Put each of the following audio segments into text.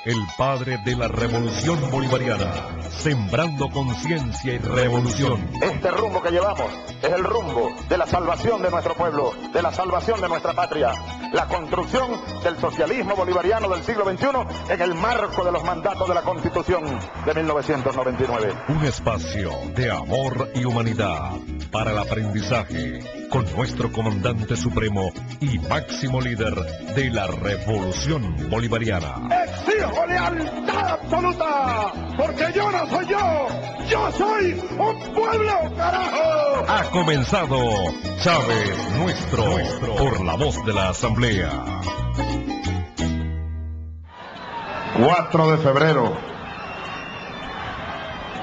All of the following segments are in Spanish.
el padre de la revolución bolivariana, sembrando conciencia y revolución. Este rumbo que llevamos es el rumbo de la salvación de nuestro pueblo, de la salvación de nuestra patria, la construcción del socialismo bolivariano del siglo XXI en el marco de los mandatos de la Constitución de 1999. Un espacio de amor y humanidad para el aprendizaje, con nuestro comandante supremo y máximo líder de la revolución bolivariana. ¡Exijo lealtad absoluta! Porque yo no soy yo soy un pueblo, carajo. Ha comenzado Chávez Nuestro, por la voz de la Asamblea. 4 de febrero,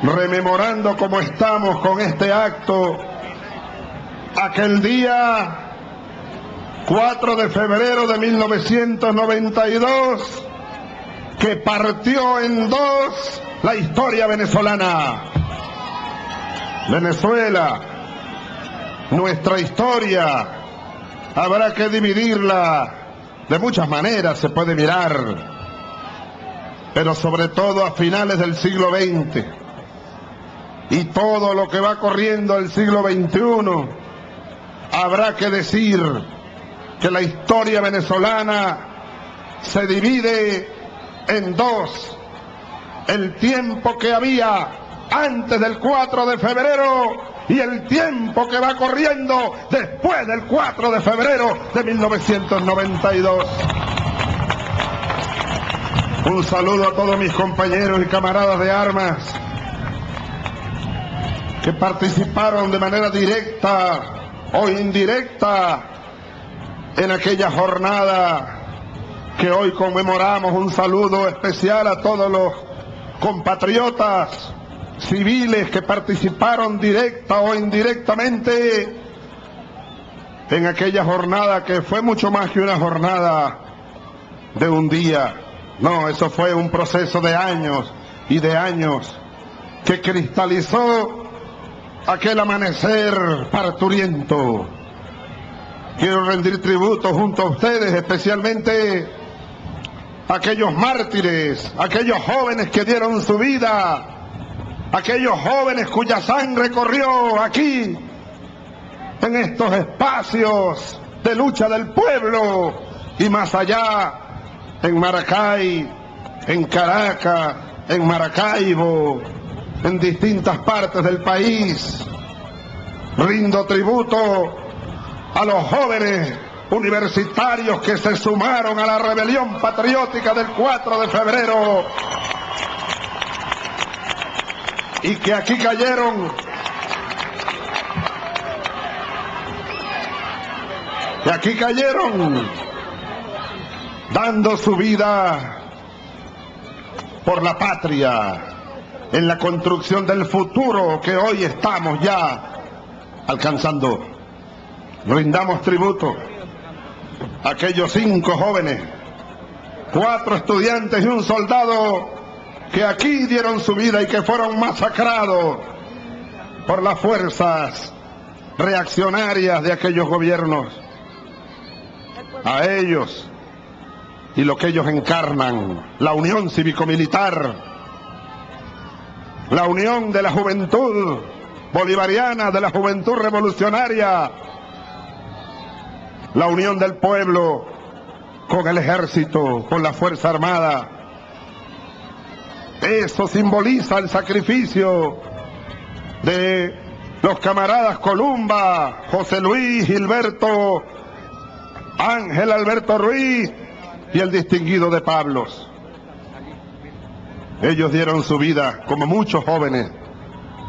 rememorando cómo estamos con este acto, aquel día 4 de febrero de 1992, que partió en dos la historia venezolana. Venezuela, nuestra historia, habrá que dividirla de muchas maneras, se puede mirar, pero sobre todo a finales del siglo XX y todo lo que va corriendo el siglo XXI, habrá que decir que la historia venezolana se divide en dos: el tiempo que había antes del 4 de febrero y el tiempo que va corriendo después del 4 de febrero de 1992. Un saludo a todos mis compañeros y camaradas de armas que participaron de manera directa o indirecta en aquella jornada que hoy conmemoramos. Un saludo especial a todos los compatriotas civiles que participaron directa o indirectamente en aquella jornada, que fue mucho más que una jornada de un día. No, eso fue un proceso de años y de años que cristalizó aquel amanecer parturiento. Quiero rendir tributo junto a ustedes, especialmente a aquellos mártires, aquellos jóvenes que dieron su vida, aquellos jóvenes cuya sangre corrió aquí, en estos espacios de lucha del pueblo y más allá, en Maracay, en Caracas, en Maracaibo, en distintas partes del país. Rindo tributo a los jóvenes universitarios que se sumaron a la rebelión patriótica del 4 de febrero y que aquí cayeron, dando su vida por la patria, en la construcción del futuro que hoy estamos ya alcanzando. Rindamos tributo a aquellos 5 jóvenes, 4 estudiantes y un soldado que aquí dieron su vida y que fueron masacrados por las fuerzas reaccionarias de aquellos gobiernos. A ellos y lo que ellos encarnan, la unión cívico-militar, la unión de la juventud bolivariana, de la juventud revolucionaria, la unión del pueblo con el ejército, con la Fuerza Armada. Eso simboliza el sacrificio de los camaradas Columba, José Luis, Gilberto, Ángel Alberto Ruiz y el distinguido de Pablos. Ellos dieron su vida, como muchos jóvenes,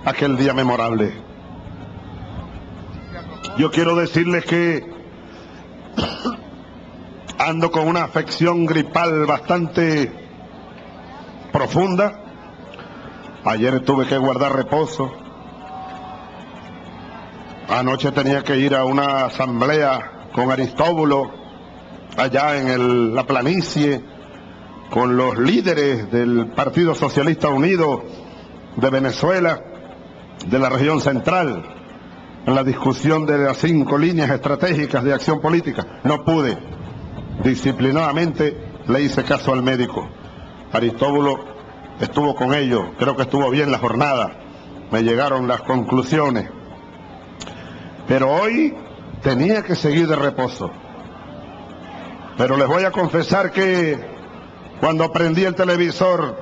aquel día memorable. Yo quiero decirles que ando con una afección gripal bastante profunda. Ayer tuve que guardar reposo. Anoche tenía que ir a una asamblea con Aristóbulo, allá en la planicie, con los líderes del Partido Socialista Unido de Venezuela, de la región central, en la discusión de las 5 líneas estratégicas de acción política. No pude. Disciplinadamente le hice caso al médico. Aristóbulo estuvo con ellos, creo que estuvo bien la jornada, me llegaron las conclusiones. Pero hoy tenía que seguir de reposo. Pero les voy a confesar que cuando prendí el televisor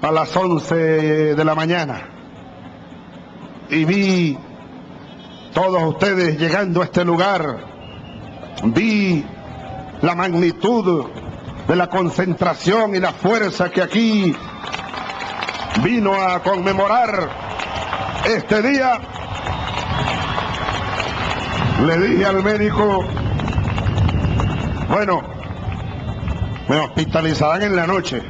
a las 11 de la mañana y vi todos ustedes llegando a este lugar, vi la magnitud de la concentración y la fuerza que aquí vino a conmemorar este día, le dije al médico, bueno, me hospitalizarán en la noche,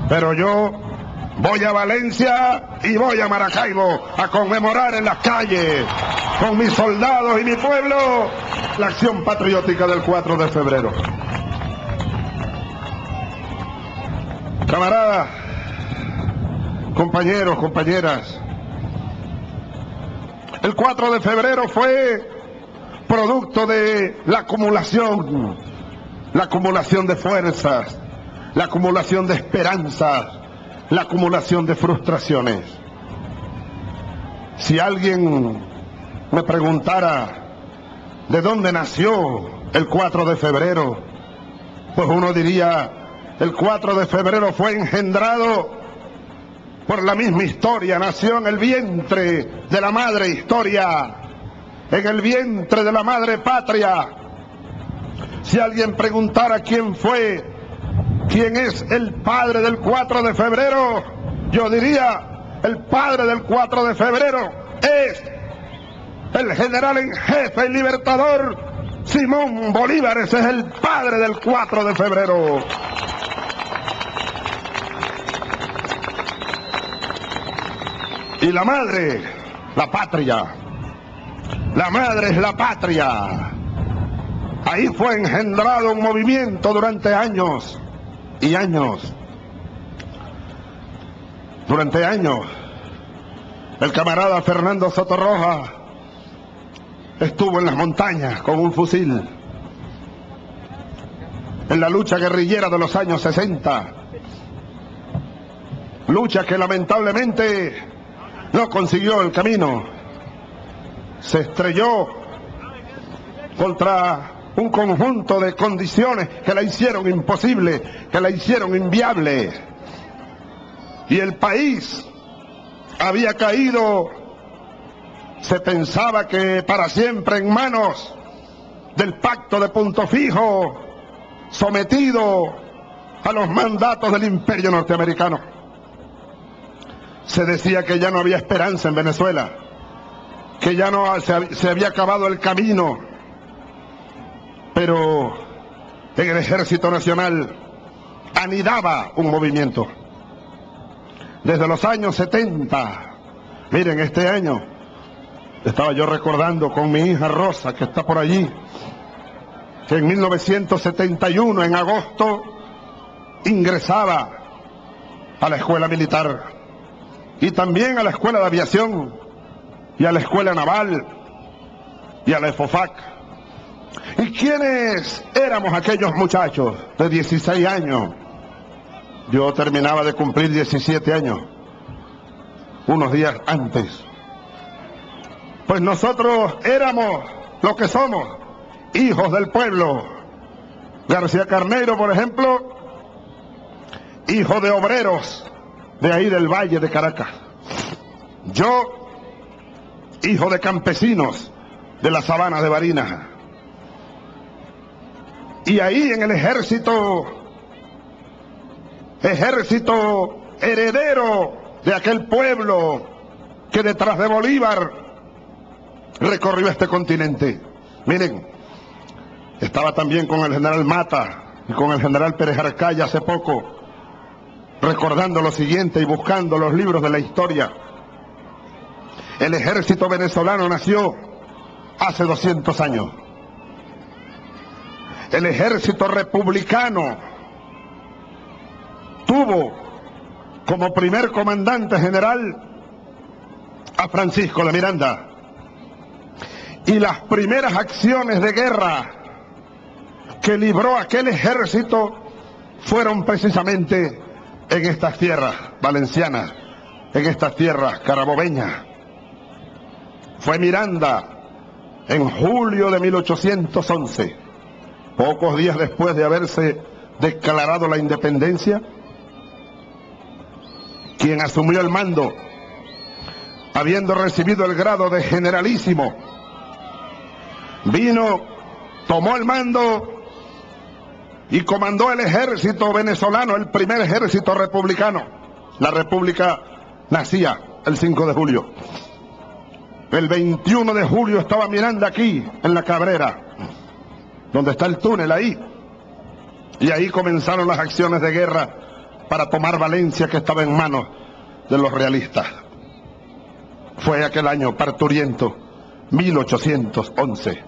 pero yo voy a Valencia y voy a Maracaibo a conmemorar en las calles con mis soldados y mi pueblo la acción patriótica del 4 de febrero. Camaradas, compañeros, compañeras, el 4 de febrero fue producto de la acumulación de fuerzas, la acumulación de esperanzas, la acumulación de frustraciones. Si alguien me preguntara de dónde nació el 4 de febrero, pues uno diría, el 4 de febrero fue engendrado por la misma historia, nació en el vientre de la madre historia, en el vientre de la madre patria. Si alguien preguntara quién es el padre del 4 de febrero, yo diría, el padre del 4 de febrero es el general en jefe y libertador Simón Bolívar. Ese es el padre del 4 de febrero. Y la madre, la patria. La madre es la patria. Ahí fue engendrado un movimiento durante años y años. Durante años, el camarada Fernando Sotorroja estuvo en las montañas con un fusil, en la lucha guerrillera de los años 60. Lucha que lamentablemente no consiguió el camino. Se estrelló contra un conjunto de condiciones que la hicieron imposible, que la hicieron inviable. Y el país había caído, se pensaba que para siempre, en manos del pacto de Punto Fijo, sometido a los mandatos del imperio norteamericano. Se decía que ya no había esperanza en Venezuela, que ya no se había acabado el camino. Pero en el Ejército Nacional anidaba un movimiento. Desde los años 70, miren, este año, estaba yo recordando con mi hija Rosa, que está por allí, que en 1971, en agosto, ingresaba a la escuela militar y también a la escuela de aviación y a la escuela naval y a la EFOFAC. ¿Y quiénes éramos aquellos muchachos de 16 años? Yo terminaba de cumplir 17 años, unos días antes. Pues nosotros éramos lo que somos, hijos del pueblo. García Carneiro, por ejemplo, hijo de obreros de ahí del Valle de Caracas. Yo, hijo de campesinos de la sabana de Barinas. Y ahí en el ejército heredero de aquel pueblo que detrás de Bolívar recorrió este continente. Miren, estaba también con el general Mata y con el general Pérez Arcaya hace poco, recordando lo siguiente y buscando los libros de la historia. El ejército venezolano nació hace 200 años. El ejército republicano tuvo como primer comandante general a Francisco de Miranda. Y las primeras acciones de guerra que libró aquel ejército fueron precisamente en estas tierras valencianas, en estas tierras carabobeñas. Fue Miranda en julio de 1811, pocos días después de haberse declarado la independencia, quien asumió el mando, habiendo recibido el grado de generalísimo. Vino, tomó el mando y comandó el ejército venezolano, el primer ejército republicano. La república nacía el 5 de julio. El 21 de julio estaba Miranda aquí, en la Cabrera, donde está el túnel ahí. Y ahí comenzaron las acciones de guerra para tomar Valencia, que estaba en manos de los realistas. Fue aquel año parturiento, 1811.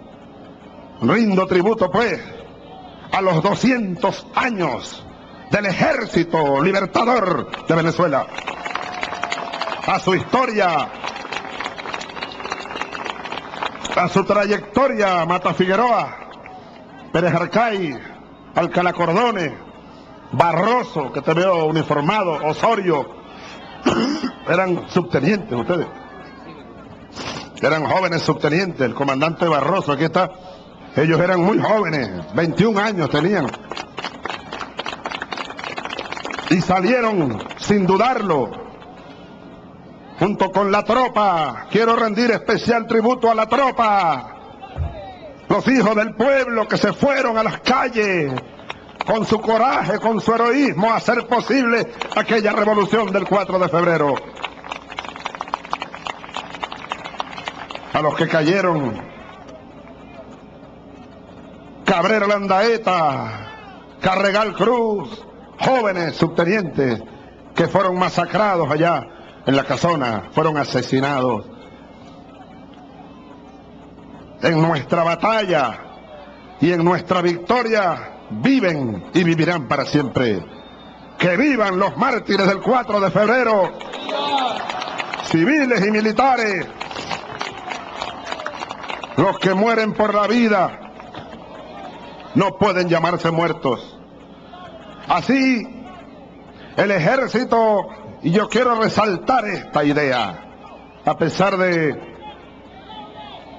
Rindo tributo, pues, a los 200 años del ejército libertador de Venezuela, a su historia, a su trayectoria. Mata Figueroa, Pérez Arcay, Alcalá Cordones, Barroso, que te veo uniformado, Osorio, eran subtenientes ustedes, eran jóvenes subtenientes. El comandante Barroso, aquí está, ellos eran muy jóvenes, 21 años tenían, y salieron sin dudarlo, junto con la tropa. Quiero rendir especial tributo a la tropa, los hijos del pueblo que se fueron a las calles con su coraje, con su heroísmo, a hacer posible aquella revolución del 4 de febrero. A los que cayeron: Cabrera Landaeta, Carregal Cruz, jóvenes subtenientes que fueron masacrados allá en la Casona, fueron asesinados. En nuestra batalla y en nuestra victoria viven y vivirán para siempre. ¡Que vivan los mártires del 4 de febrero! Civiles y militares, los que mueren por la vida no pueden llamarse muertos. Así, el ejército, y yo quiero resaltar esta idea, a pesar de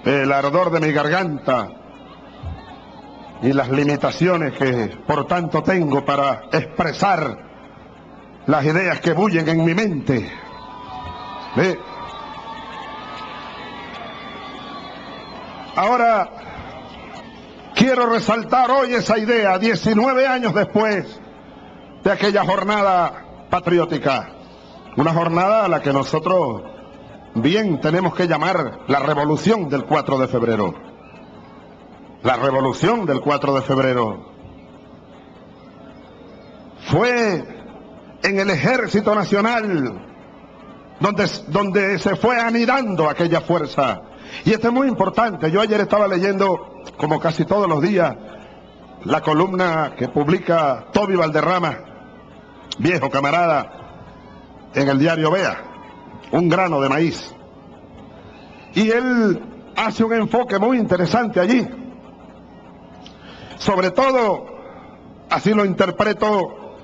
el ardor de mi garganta y las limitaciones que por tanto tengo para expresar las ideas que bullen en mi mente. ¿Ve? Ahora quiero resaltar hoy esa idea, 19 años después de aquella jornada patriótica, una jornada a la que nosotros bien tenemos que llamar la revolución del 4 de febrero. La revolución del 4 de febrero fue en el Ejército Nacional donde se fue anidando aquella fuerza. Y esto es muy importante. Yo ayer estaba leyendo, como casi todos los días, la columna que publica Toby Valderrama, viejo camarada, en el diario Vea, Un grano de maíz. Y él hace un enfoque muy interesante allí. Sobre todo, así lo interpreto,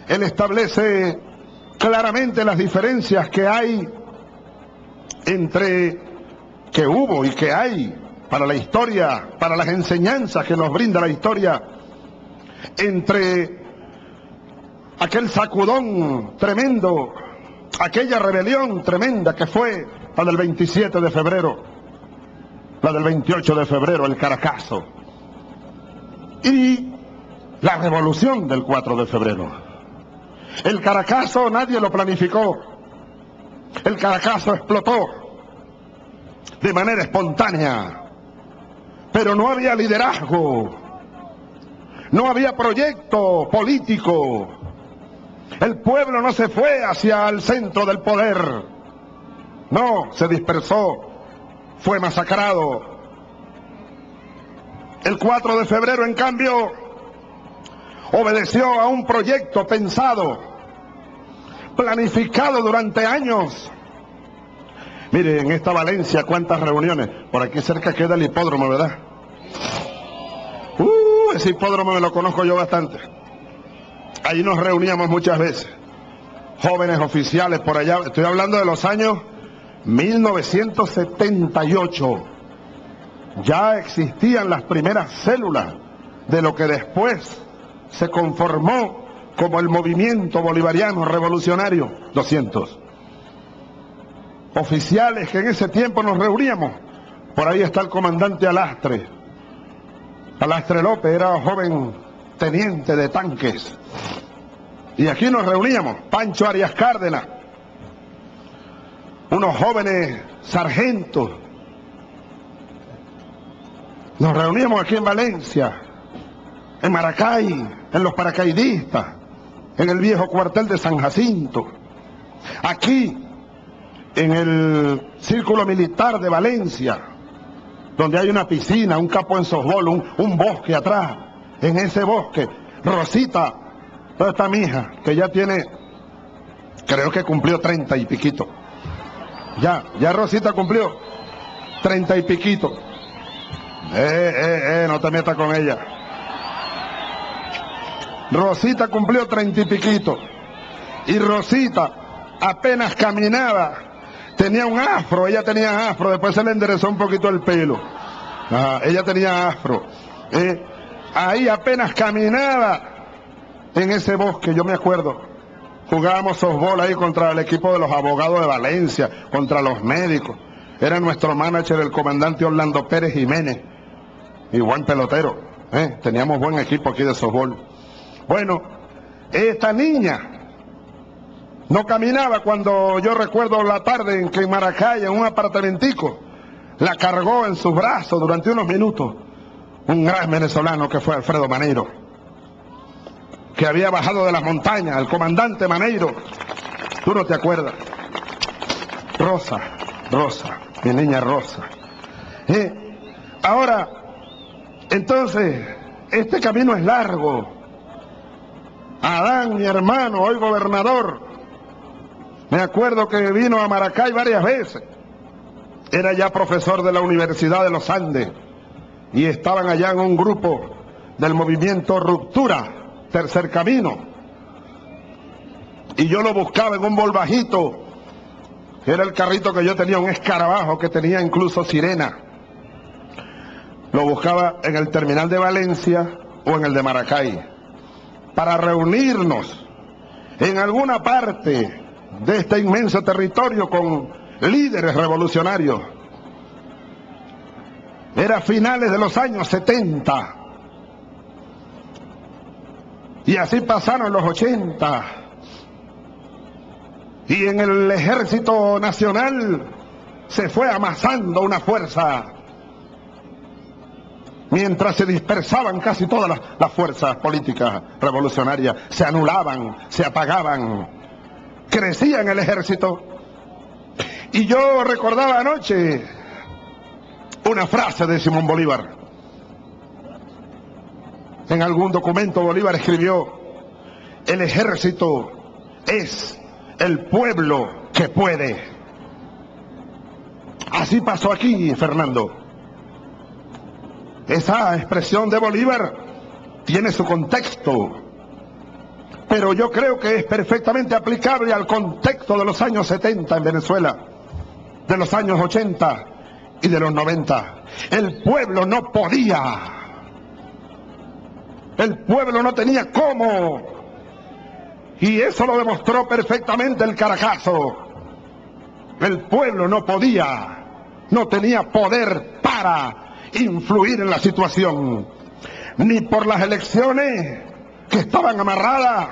él establece claramente las diferencias que hay que hubo y que hay para la historia, para las enseñanzas que nos brinda la historia, entre aquel sacudón tremendo, aquella rebelión tremenda que fue la del 27 de febrero, la del 28 de febrero, el Caracazo, y la revolución del 4 de febrero. El Caracazo nadie lo planificó, el Caracazo explotó de manera espontánea, pero no había liderazgo, no había proyecto político. El pueblo no se fue hacia el centro del poder, no, se dispersó, fue masacrado. El 4 de febrero, en cambio, obedeció a un proyecto pensado, planificado durante años. Mire, en esta Valencia, cuántas reuniones. Por aquí cerca queda el hipódromo, ¿verdad? Ese hipódromo me lo conozco yo bastante. Ahí nos reuníamos muchas veces, jóvenes oficiales por allá, estoy hablando de los años 1978. Ya existían las primeras células de lo que después se conformó como el movimiento bolivariano revolucionario. 200 oficiales que en ese tiempo nos reuníamos. Por ahí está el comandante Alastre. Alastre López era joven teniente de tanques. Y aquí nos reuníamos. Pancho Arias Cárdenas, unos jóvenes sargentos. Nos reuníamos aquí en Valencia, en Maracay, en los paracaidistas, en el viejo cuartel de San Jacinto, aquí en el Círculo Militar de Valencia, donde hay una piscina, un campo en softball, un bosque atrás. En ese bosque, Rosita, ¿dónde está mi hija? Que ya tiene, creo que cumplió 30 y piquito. Ya Rosita cumplió 30 y piquito. No te metas con ella. Rosita cumplió 30 y piquito. Y Rosita apenas caminaba, tenía un afro, ella tenía afro, después se le enderezó un poquito el pelo. Ella tenía afro. Ahí apenas caminaba en ese bosque, yo me acuerdo. Jugábamos softball ahí contra el equipo de los abogados de Valencia, contra los médicos. Era nuestro manager el comandante Orlando Pérez Jiménez. Y buen pelotero. Teníamos buen equipo aquí de softball. Bueno, esta niña no caminaba cuando yo recuerdo la tarde en que en Maracay, en un apartamentico, la cargó en sus brazos durante unos minutos un gran venezolano que fue Alfredo Maneiro, que había bajado de las montañas, el comandante Maneiro. Tú no te acuerdas. Rosa, mi niña Rosa. Ahora, entonces, este camino es largo. Adán, mi hermano, hoy gobernador, me acuerdo que vino a Maracay varias veces. Era ya profesor de la Universidad de los Andes y estaban allá en un grupo del movimiento Ruptura, Tercer Camino. Y yo lo buscaba en un Volvajito, que era el carrito que yo tenía, un escarabajo que tenía incluso sirena. Lo buscaba en el terminal de Valencia o en el de Maracay, para reunirnos en alguna parte de este inmenso territorio con líderes revolucionarios. Era finales de los años 70. Y así pasaron los 80. Y en el Ejército Nacional se fue amasando una fuerza, mientras se dispersaban casi todas las fuerzas políticas revolucionarias, se anulaban, se apagaban, crecía en el ejército. Y yo recordaba anoche una frase de Simón Bolívar. En algún documento Bolívar escribió: el ejército es el pueblo que puede. Así pasó aquí, Fernando. Esa expresión de Bolívar tiene su contexto, pero yo creo que es perfectamente aplicable al contexto de los años 70 en Venezuela, de los años 80 y de los 90. El pueblo no podía, el pueblo no tenía cómo, y eso lo demostró perfectamente el Caracazo. El pueblo no podía, no tenía poder para influir en la situación, ni por las elecciones que estaban amarradas,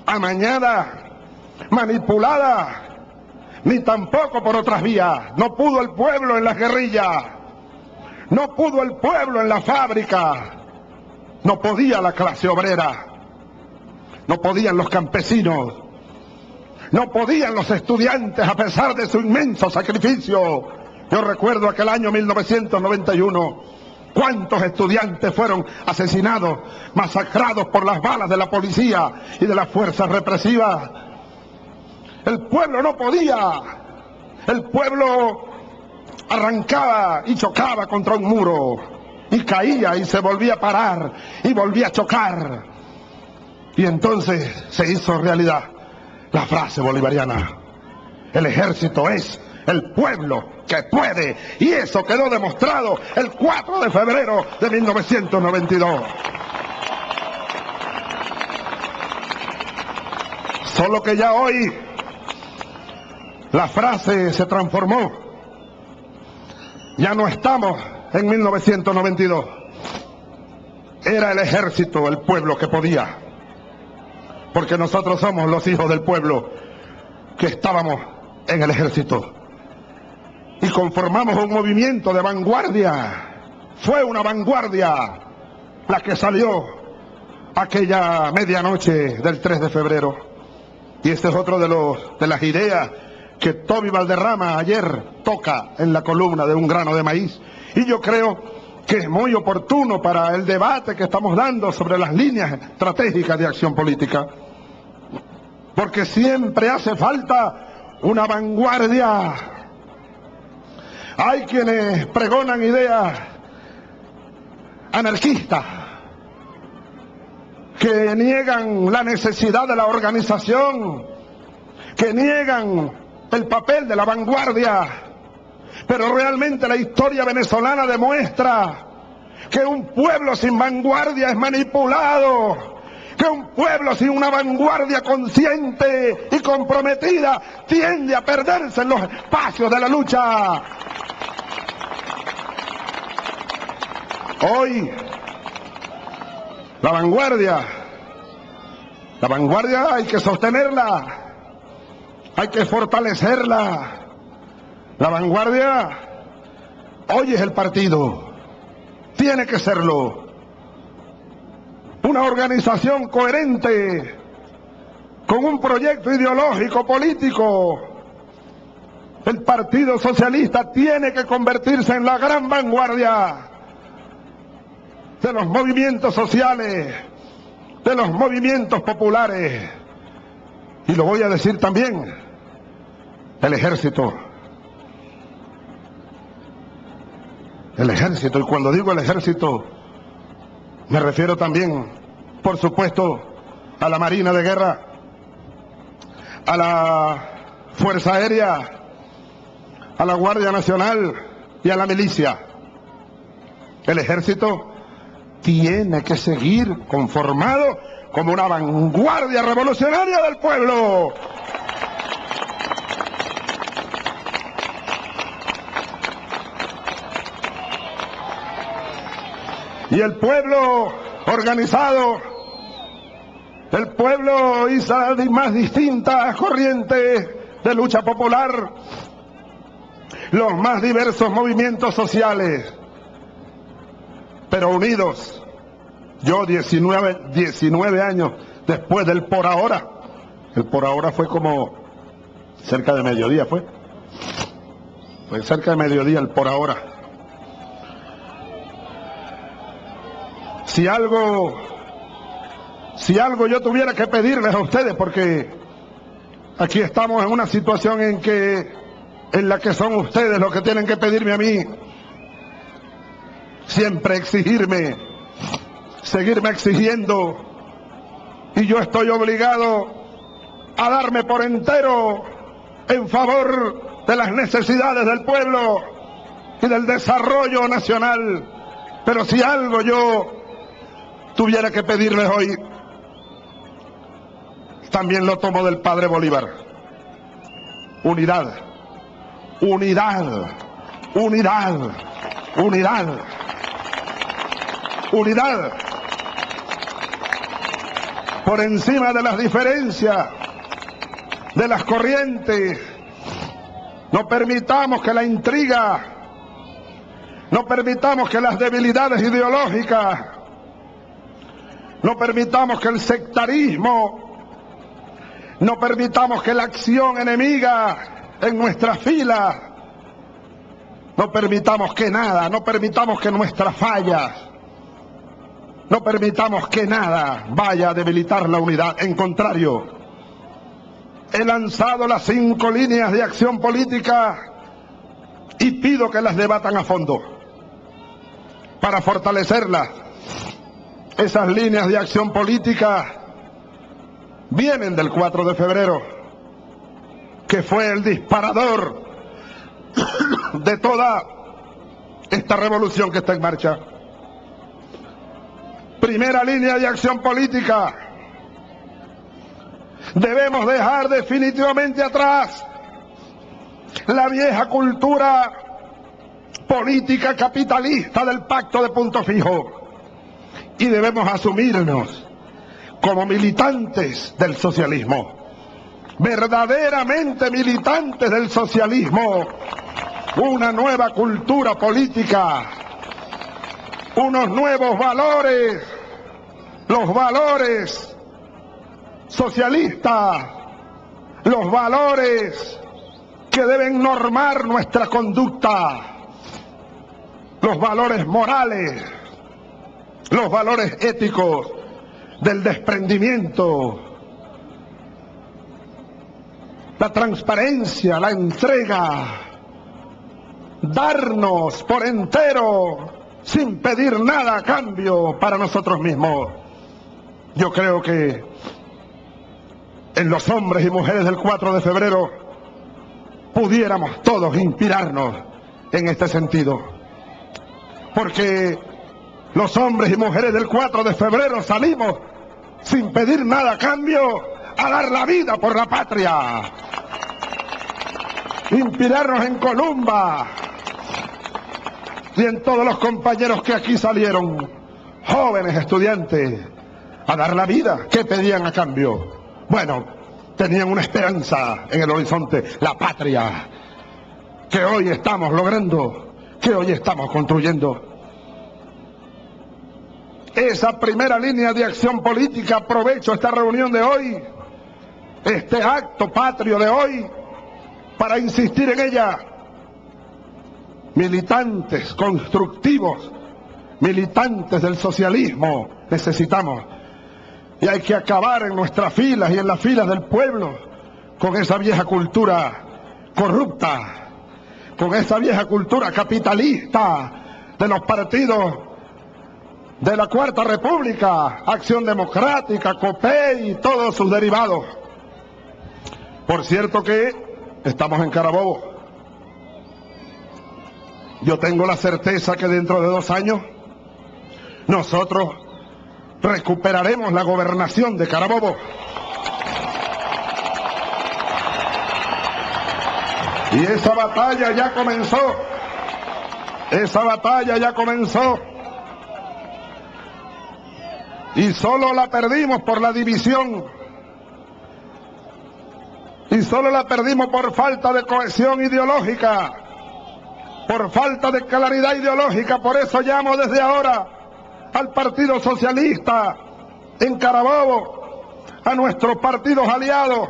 amañadas, manipuladas, ni tampoco por otras vías. No pudo el pueblo en las guerrillas, no pudo el pueblo en la fábrica, no podía la clase obrera, no podían los campesinos, no podían los estudiantes a pesar de su inmenso sacrificio. Yo recuerdo aquel año 1991, cuántos estudiantes fueron asesinados, masacrados por las balas de la policía y de las fuerzas represivas. El pueblo no podía, el pueblo arrancaba y chocaba contra un muro, y caía y se volvía a parar, y volvía a chocar. Y entonces se hizo realidad la frase bolivariana: el ejército es el pueblo que puede. Y eso quedó demostrado el 4 de febrero de 1992. Solo que ya hoy la frase se transformó. Ya no estamos en 1992. Era el ejército el pueblo que podía. Porque nosotros somos los hijos del pueblo que estábamos en el ejército. Y conformamos un movimiento de vanguardia. Fue una vanguardia la que salió aquella medianoche del 3 de febrero. Y este es otro de las ideas que Toby Valderrama ayer toca en la columna de Un Grano de Maíz. Y yo creo que es muy oportuno para el debate que estamos dando sobre las líneas estratégicas de acción política. Porque siempre hace falta una vanguardia. Hay quienes pregonan ideas anarquistas, que niegan la necesidad de la organización, que niegan el papel de la vanguardia. Pero realmente la historia venezolana demuestra que un pueblo sin vanguardia es manipulado, que un pueblo sin una vanguardia consciente y comprometida tiende a perderse en los espacios de la lucha. Hoy, la vanguardia hay que sostenerla, hay que fortalecerla. La vanguardia hoy es el partido, tiene que serlo. Una organización coherente, con un proyecto ideológico, político. El Partido Socialista tiene que convertirse en la gran vanguardia de los movimientos sociales, de los movimientos populares. Y lo voy a decir también, el ejército. El ejército, y cuando digo el ejército, me refiero también, por supuesto, a la Marina de Guerra, a la Fuerza Aérea, a la Guardia Nacional y a la milicia. El ejército tiene que seguir conformado como una vanguardia revolucionaria del pueblo. Y el pueblo organizado, el pueblo hizo las más distintas corrientes de lucha popular, los más diversos movimientos sociales, pero unidos. Yo 19 años después del por ahora, el por ahora fue como cerca de mediodía, fue cerca de mediodía el por ahora. Si algo yo tuviera que pedirles a ustedes, porque aquí estamos en una situación en la que son ustedes los que tienen que pedirme a mí, siempre exigirme, seguirme exigiendo, y yo estoy obligado a darme por entero en favor de las necesidades del pueblo y del desarrollo nacional. Pero si algo yo tuviera que pedirles hoy, también lo tomo del padre Bolívar: unidad, unidad, unidad, unidad, unidad. Por encima de las diferencias, de las corrientes. No permitamos que la intriga, no permitamos que las debilidades ideológicas, no permitamos que el sectarismo, no permitamos que la acción enemiga en nuestras filas, no permitamos que nada, no permitamos que nuestras fallas, no permitamos que nada vaya a debilitar la unidad. En contrario, he lanzado las 5 líneas de acción política y pido que las debatan a fondo para fortalecerlas. Esas líneas de acción política vienen del 4 de febrero, que fue el disparador de toda esta revolución que está en marcha. Primera línea de acción política. Debemos dejar definitivamente atrás la vieja cultura política capitalista del pacto de punto fijo y debemos asumirnos como militantes del socialismo, verdaderamente militantes del socialismo, una nueva cultura política, unos nuevos valores, los valores socialistas, los valores que deben normar nuestra conducta, los valores morales, los valores éticos del desprendimiento, la transparencia, la entrega, darnos por entero sin pedir nada a cambio para nosotros mismos. Yo creo que en los hombres y mujeres del 4 de febrero pudiéramos todos inspirarnos en este sentido, porque los hombres y mujeres del 4 de febrero salimos sin pedir nada a cambio a dar la vida por la patria, inspirarnos en Columba y en todos los compañeros que aquí salieron, jóvenes estudiantes, a dar la vida. ¿Qué pedían a cambio? Bueno, tenían una esperanza en el horizonte, la patria, que hoy estamos logrando, que hoy estamos construyendo. Esa primera línea de acción política, aprovecho esta reunión de hoy, este acto patrio de hoy, para insistir en ella. Militantes constructivos, militantes del socialismo necesitamos, y hay que acabar en nuestras filas y en las filas del pueblo con esa vieja cultura corrupta, con esa vieja cultura capitalista de los partidos de la Cuarta República, Acción Democrática, COPEI y todos sus derivados. Por cierto que estamos en Carabobo. Yo tengo la certeza que dentro de 2 años nosotros recuperaremos la gobernación de Carabobo. Y esa batalla ya comenzó. Esa batalla ya comenzó. Y solo la perdimos por la división. Y solo la perdimos por falta de cohesión ideológica, por falta de claridad ideológica. Por eso llamo desde ahora al Partido Socialista en Carabobo, a nuestros partidos aliados,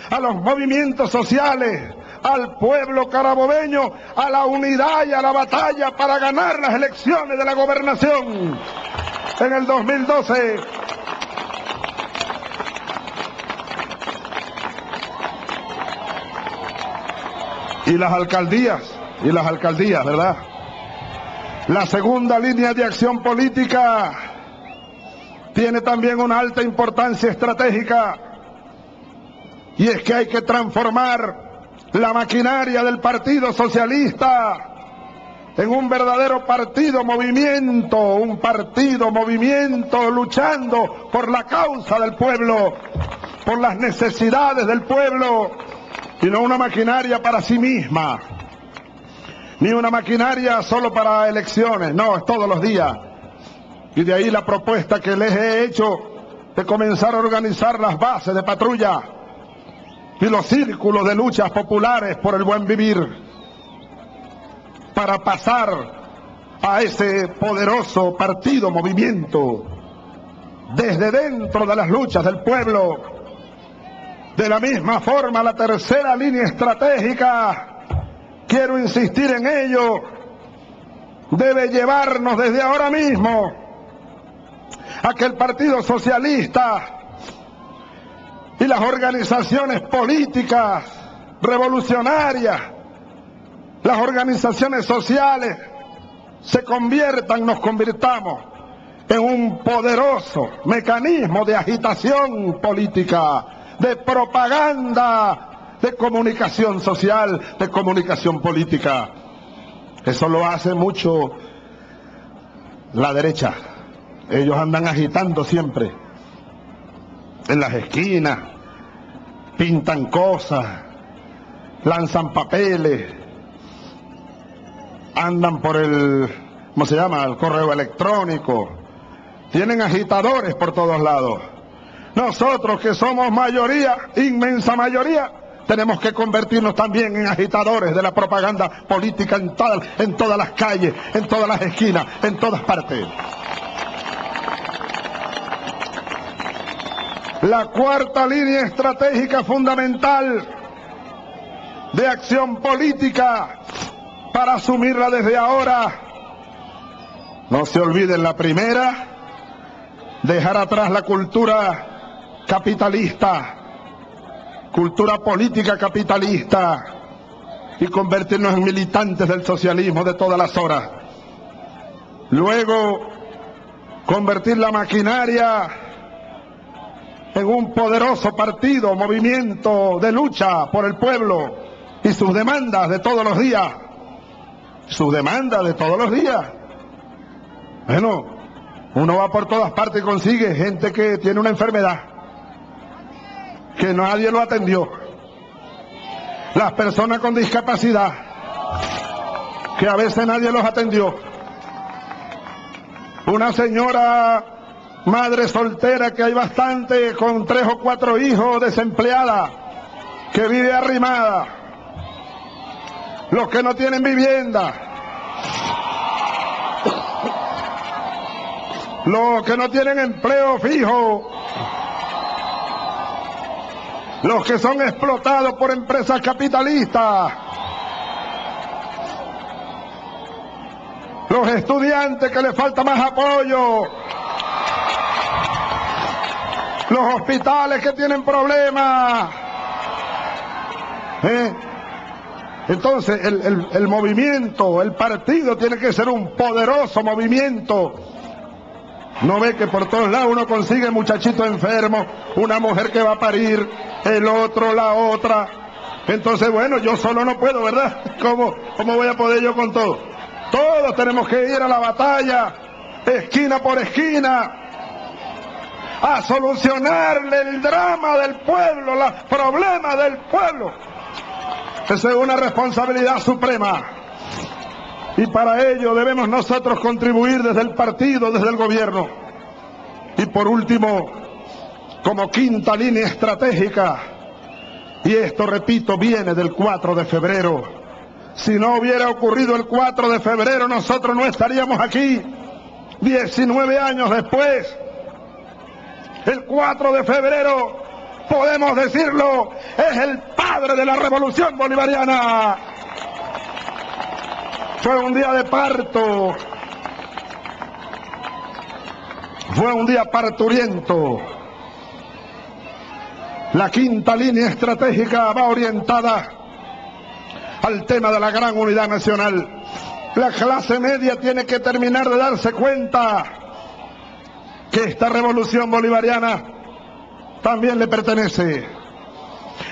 a los movimientos sociales, al pueblo carabobeño, a la unidad y a la batalla para ganar las elecciones de la gobernación en el 2012. Y las alcaldías, ¿verdad? La segunda línea de acción política tiene también una alta importancia estratégica, y es que hay que transformar la maquinaria del Partido Socialista en un verdadero partido movimiento, un partido movimiento luchando por la causa del pueblo, por las necesidades del pueblo, y no una maquinaria para sí misma, ni una maquinaria solo para elecciones. No, es todos los días. Y de ahí la propuesta que les he hecho de comenzar a organizar las bases de patrulla y los círculos de luchas populares por el buen vivir, para pasar a ese poderoso partido movimiento desde dentro de las luchas del pueblo. De la misma forma, la tercera línea estratégica, quiero insistir en ello, debe llevarnos desde ahora mismo a que el Partido Socialista y las organizaciones políticas revolucionarias, las organizaciones sociales, nos convirtamos en un poderoso mecanismo de agitación política, de propaganda, de comunicación social, de comunicación política. Eso lo hace mucho la derecha. Ellos andan agitando siempre en las esquinas, pintan cosas, lanzan papeles, andan por el, ¿cómo se llama?, el correo electrónico. Tienen agitadores por todos lados. Nosotros, que somos mayoría, inmensa mayoría, tenemos que convertirnos también en agitadores de la propaganda política en todas las calles, en todas las esquinas, en todas partes. La cuarta línea estratégica fundamental de acción política para asumirla desde ahora. No se olviden la primera, dejar atrás la cultura capitalista, cultura política capitalista, y convertirnos en militantes del socialismo de todas las horas. Luego, convertir la maquinaria en un poderoso partido, movimiento de lucha por el pueblo y sus demandas de todos los días. Sus demandas de todos los días. Bueno, uno va por todas partes y consigue gente que tiene una enfermedad, que nadie lo atendió. Las personas con discapacidad, que a veces nadie los atendió. Una señora madre soltera, que hay bastante, con 3 o 4 hijos, desempleada, que vive arrimada. Los que no tienen vivienda, los que no tienen empleo fijo, los que son explotados por empresas capitalistas, los estudiantes que les falta más apoyo, los hospitales que tienen problemas. Entonces el movimiento, el partido tiene que ser un poderoso movimiento. No ve que por todos lados uno consigue muchachitos enfermos, una mujer que va a parir, el otro, la otra. Entonces, bueno, yo solo no puedo, ¿verdad? ¿Cómo voy a poder yo con todo? Todos tenemos que ir a la batalla, esquina por esquina, a solucionarle el drama del pueblo, los problemas del pueblo. Esa es una responsabilidad suprema. Y para ello debemos nosotros contribuir desde el partido, desde el gobierno. Y por último, como quinta línea estratégica, y esto, repito, viene del 4 de febrero. Si no hubiera ocurrido el 4 de febrero, nosotros no estaríamos aquí 19 años después. El 4 de febrero, podemos decirlo, es el padre de la revolución bolivariana. Fue un día de parto, fue un día parturiento. La quinta línea estratégica va orientada al tema de la gran unidad nacional. La clase media tiene que terminar de darse cuenta que esta revolución bolivariana también le pertenece.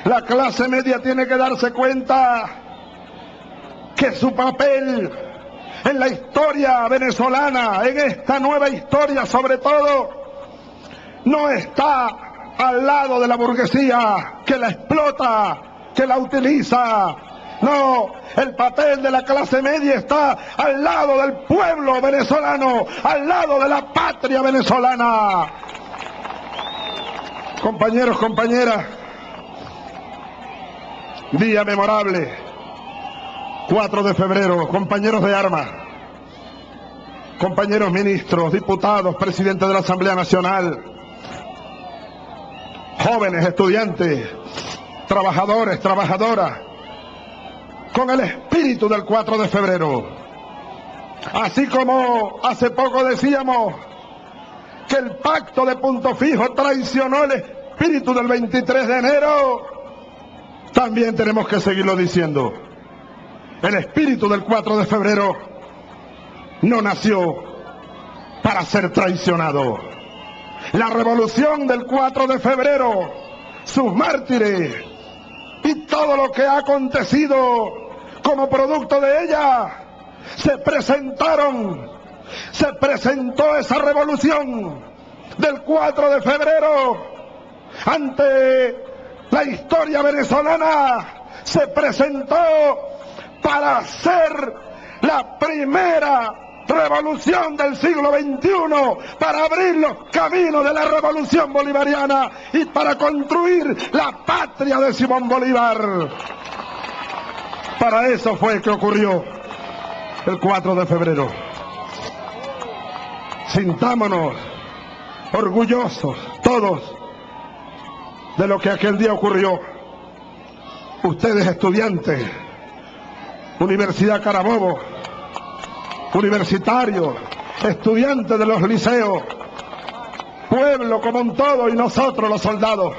La clase media tiene que darse cuenta que su papel en la historia venezolana, en esta nueva historia sobre todo, no está al lado de la burguesía que la explota, que la utiliza. No, el papel de la clase media está al lado del pueblo venezolano, al lado de la patria venezolana. Compañeros, compañeras, día memorable, 4 de febrero, compañeros de armas, compañeros ministros, diputados, presidentes de la Asamblea Nacional, jóvenes, estudiantes, trabajadores, trabajadoras, con el espíritu del 4 de febrero. Así como hace poco decíamos que el pacto de Punto Fijo traicionó el espíritu del 23 de enero, también tenemos que seguirlo diciendo. El espíritu del 4 de febrero no nació para ser traicionado. La revolución del 4 de febrero, sus mártires y todo lo que ha acontecido como producto de ella, se presentó esa revolución del 4 de febrero ante la historia venezolana, se presentó para ser la primera revolución del siglo XXI, para abrir los caminos de la revolución bolivariana y para construir la patria de Simón Bolívar. Para eso fue que ocurrió el 4 de febrero. Sintámonos orgullosos todos de lo que aquel día ocurrió. Ustedes estudiantes, Universidad Carabobo, universitarios, estudiantes de los liceos, pueblo como un todo y nosotros los soldados.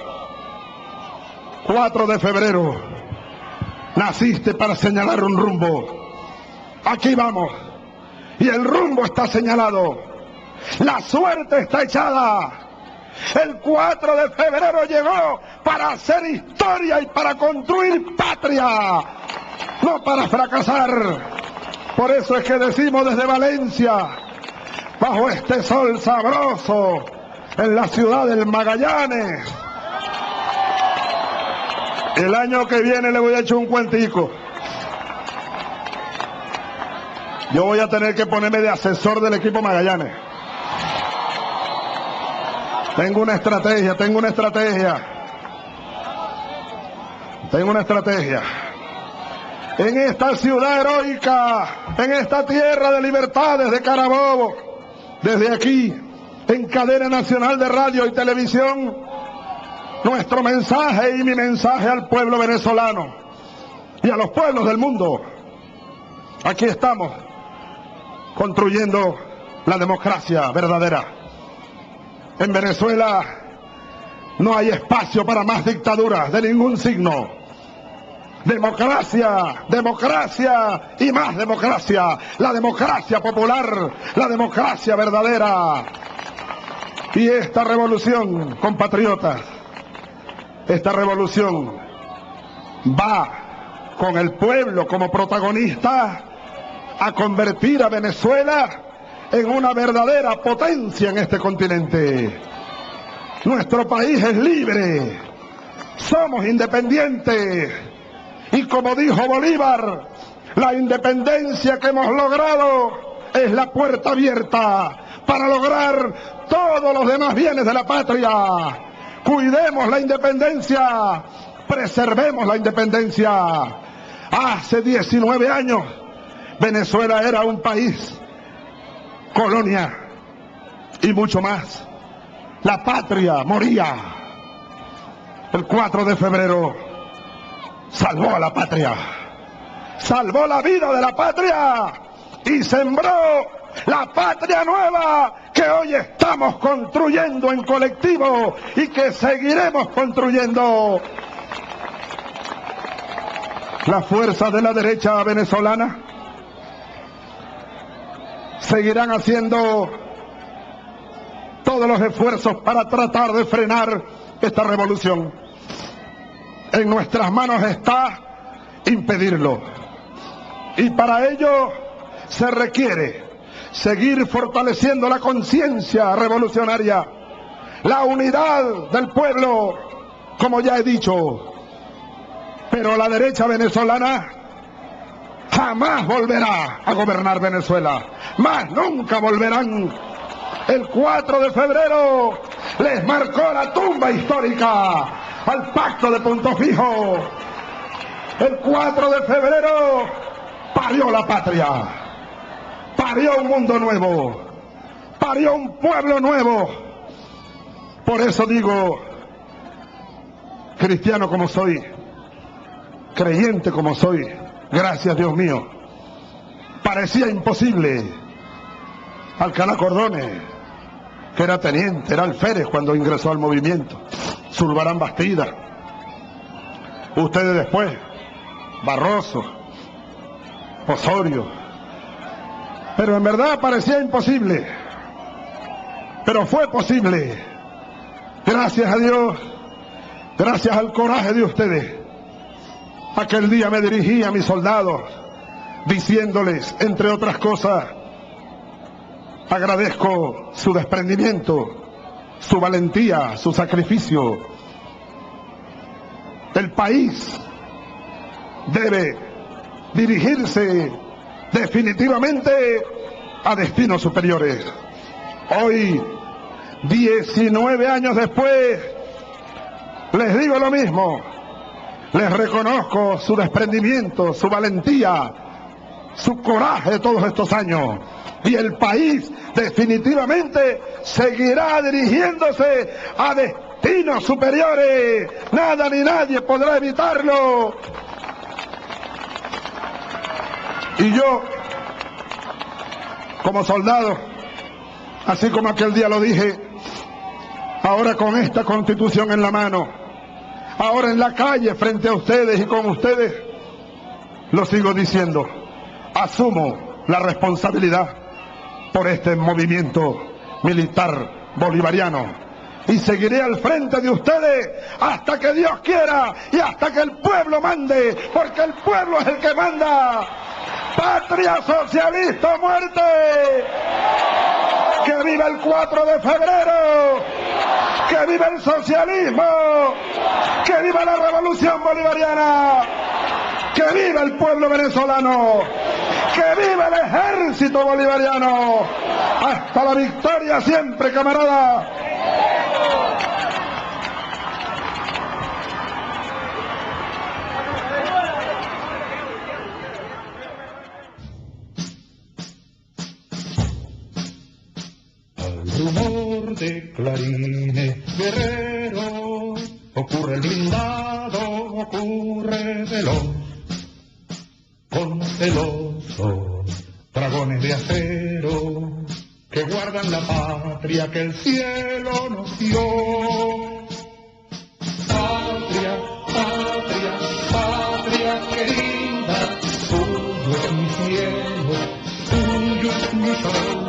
4 de febrero, naciste para señalar un rumbo. Aquí vamos, y el rumbo está señalado, la suerte está echada. El 4 de febrero llegó para hacer historia y para construir patria, no para fracasar. Por eso es que decimos desde Valencia, bajo este sol sabroso, en la ciudad del Magallanes, el año que viene le voy a echar un cuentico. Yo voy a tener que ponerme de asesor del equipo Magallanes. Tengo una estrategia. En esta ciudad heroica, en esta tierra de libertades de Carabobo, desde aquí, en cadena nacional de radio y televisión, nuestro mensaje y mi mensaje al pueblo venezolano y a los pueblos del mundo. Aquí estamos, construyendo la democracia verdadera. En Venezuela no hay espacio para más dictaduras de ningún signo. Democracia, democracia y más democracia. La democracia popular, la democracia verdadera. Y esta revolución, compatriotas, esta revolución va con el pueblo como protagonista a convertir a Venezuela en una verdadera potencia en este continente. Nuestro país es libre, somos independientes, y como dijo Bolívar, la independencia que hemos logrado es la puerta abierta para lograr todos los demás bienes de la patria. Cuidemos la independencia, preservemos la independencia. Hace 19 años Venezuela era un país colonia y mucho más. La patria moría. El 4 de febrero salvó a la patria, salvó la vida de la patria y sembró la patria nueva que hoy estamos construyendo en colectivo y que seguiremos construyendo. Las fuerzas de la derecha venezolana seguirán haciendo todos los esfuerzos para tratar de frenar esta revolución. En nuestras manos está impedirlo. Y para ello se requiere seguir fortaleciendo la conciencia revolucionaria, la unidad del pueblo, como ya he dicho. Pero la derecha venezolana jamás volverá a gobernar Venezuela, más nunca volverán. El 4 de febrero les marcó la tumba histórica al pacto de Punto Fijo. El 4 de febrero parió la patria, parió un mundo nuevo, parió un pueblo nuevo. Por eso digo, cristiano como soy, creyente como soy, gracias Dios mío, parecía imposible. Alcalá Cordones, que era teniente, era alférez cuando ingresó al movimiento, Zulbarán Bastida, ustedes después, Barroso, Osorio, pero en verdad parecía imposible. pero fue posible. Gracias a Dios, gracias al coraje de ustedes. Aquel día me dirigí a mis soldados diciéndoles, entre otras cosas, agradezco su desprendimiento, su valentía, su sacrificio. El país debe dirigirse definitivamente a destinos superiores. Hoy, 19 años después, les digo lo mismo. Les reconozco su desprendimiento, su valentía, su coraje todos estos años. Y el país definitivamente seguirá dirigiéndose a destinos superiores. Nada ni nadie podrá evitarlo. Y yo, como soldado, así como aquel día lo dije, ahora con esta Constitución en la mano, ahora en la calle frente a ustedes y con ustedes, lo sigo diciendo, asumo la responsabilidad por este movimiento militar bolivariano y seguiré al frente de ustedes hasta que Dios quiera y hasta que el pueblo mande, porque el pueblo es el que manda. ¡Patria socialista, muerte! ¡Que viva el 4 de febrero! ¡Que viva el socialismo! ¡Que viva la revolución bolivariana! ¡Que viva el pueblo venezolano! ¡Que viva el ejército bolivariano! ¡Hasta la victoria siempre, camarada! Rumor de clarines guerreros, ocurre el blindado, ocurre veloz, con celosos dragones de acero que guardan la patria que el cielo nos dio. Patria, patria, patria querida, tuyo es mi cielo, tuyo es mi sol.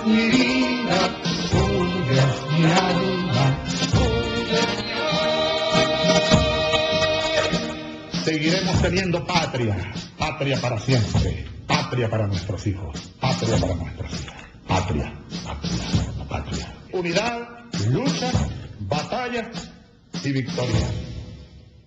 Mi vida, tuya es mi alma, tuya es mi alma. Seguiremos teniendo patria, patria para siempre, patria para nuestros hijos, patria para nuestras hijas, patria, patria, patria. Unidad, lucha, batalla y victoria.